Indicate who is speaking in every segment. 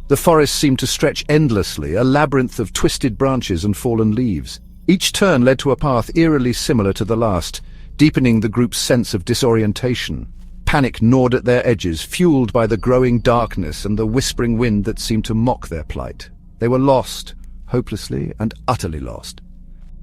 Speaker 1: The forest seemed to stretch endlessly, a labyrinth of twisted branches and fallen leaves. Each turn led to a path eerily similar to the last, deepening the group's sense of disorientation. Panic gnawed at their edges, fueled by the growing darkness and the whispering wind that seemed to mock their plight. They were lost, hopelessly and utterly lost.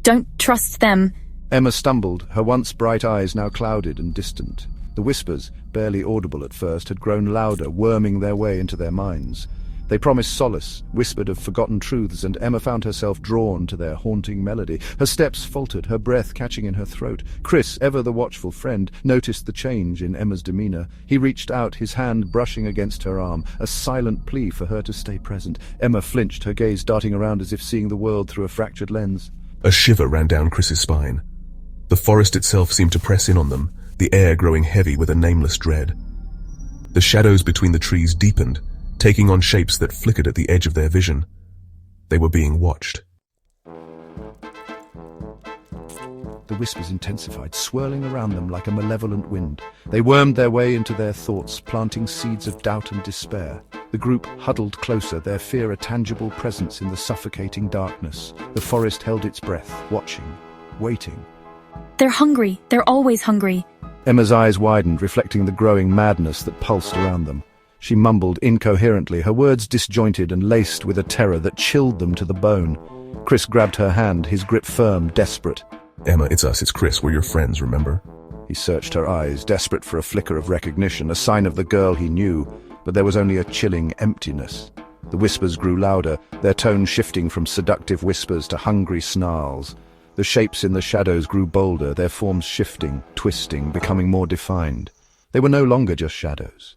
Speaker 2: Don't trust them.
Speaker 1: Emma stumbled, her once bright eyes now clouded and distant. The whispers, barely audible at first, had grown louder, worming their way into their minds. They promised solace, whispered of forgotten truths, and Emma found herself drawn to their haunting melody. Her steps faltered, her breath catching in her throat. Chris, ever the watchful friend, noticed the change in Emma's demeanor. He reached out, his hand brushing against her arm, a silent plea for her to stay present. Emma flinched, her gaze darting around as if seeing the world through a fractured lens.
Speaker 3: A shiver ran down Chris's spine. The forest itself seemed to press in on them, the air growing heavy with a nameless dread. The shadows between the trees deepened, taking on shapes that flickered at the edge of their vision. They were being watched.
Speaker 1: The whispers intensified, swirling around them like a malevolent wind. They wormed their way into their thoughts, planting seeds of doubt and despair. The group huddled closer, their fear a tangible presence in the suffocating darkness. The forest held its breath, watching, waiting.
Speaker 2: They're hungry. They're always hungry.
Speaker 1: Emma's eyes widened, reflecting the growing madness that pulsed around them. She mumbled incoherently, her words disjointed and laced with a terror that chilled them to the bone. Chris grabbed her hand, his grip firm, desperate.
Speaker 3: Emma, it's us, it's Chris, we're your friends, remember?
Speaker 1: He searched her eyes, desperate for a flicker of recognition, a sign of the girl he knew, but there was only a chilling emptiness. The whispers grew louder, their tone shifting from seductive whispers to hungry snarls. The shapes in the shadows grew bolder, their forms shifting, twisting, becoming more defined. They were no longer just shadows.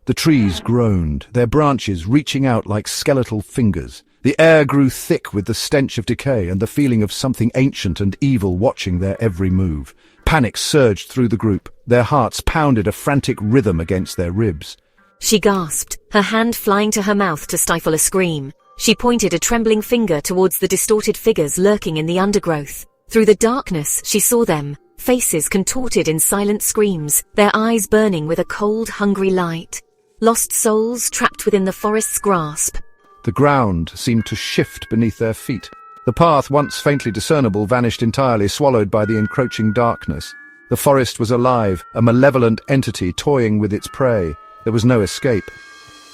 Speaker 1: The trees groaned, their branches reaching out like skeletal fingers. The air grew thick with the stench of decay and the feeling of something ancient and evil watching their every move. Panic surged through the group. Their hearts pounded a frantic rhythm against their ribs.
Speaker 4: She gasped, her hand flying to her mouth to stifle a scream. She pointed a trembling finger towards the distorted figures lurking in the undergrowth. Through the darkness, she saw them, faces contorted in silent screams, their eyes burning with a cold, hungry light. Lost souls trapped within the forest's grasp.
Speaker 1: The ground seemed to shift beneath their feet. The path, once faintly discernible, vanished entirely, swallowed by the encroaching darkness. The forest was alive, a malevolent entity toying with its prey. There was no escape.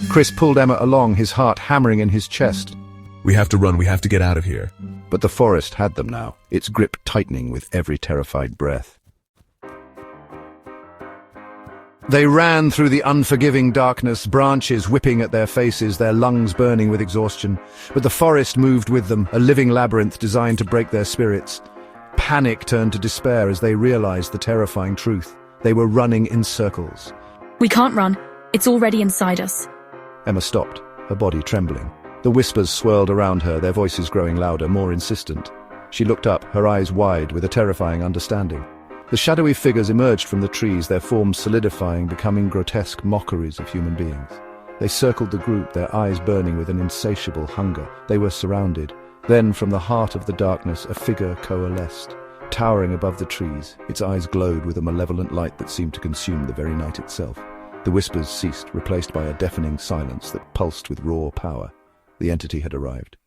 Speaker 1: Chris pulled Emma along, his heart hammering in his chest.
Speaker 3: We have to run, we have to get out of here.
Speaker 1: But the forest had them now, its grip tightening with every terrified breath. They ran through the unforgiving darkness, branches whipping at their faces, their lungs burning with exhaustion. But the forest moved with them, a living labyrinth designed to break their spirits. Panic turned to despair as they realized the terrifying truth. They were running in circles.
Speaker 2: We can't run. It's already inside us.
Speaker 1: Emma stopped, her body trembling. The whispers swirled around her, their voices growing louder, more insistent. She looked up, her eyes wide with a terrifying understanding. The shadowy figures emerged from the trees, their forms solidifying, becoming grotesque mockeries of human beings. They circled the group, their eyes burning with an insatiable hunger. They were surrounded. Then, from the heart of the darkness, a figure coalesced. Towering above the trees, its eyes glowed with a malevolent light that seemed to consume the very night itself. The whispers ceased, replaced by a deafening silence that pulsed with raw power. The entity had arrived.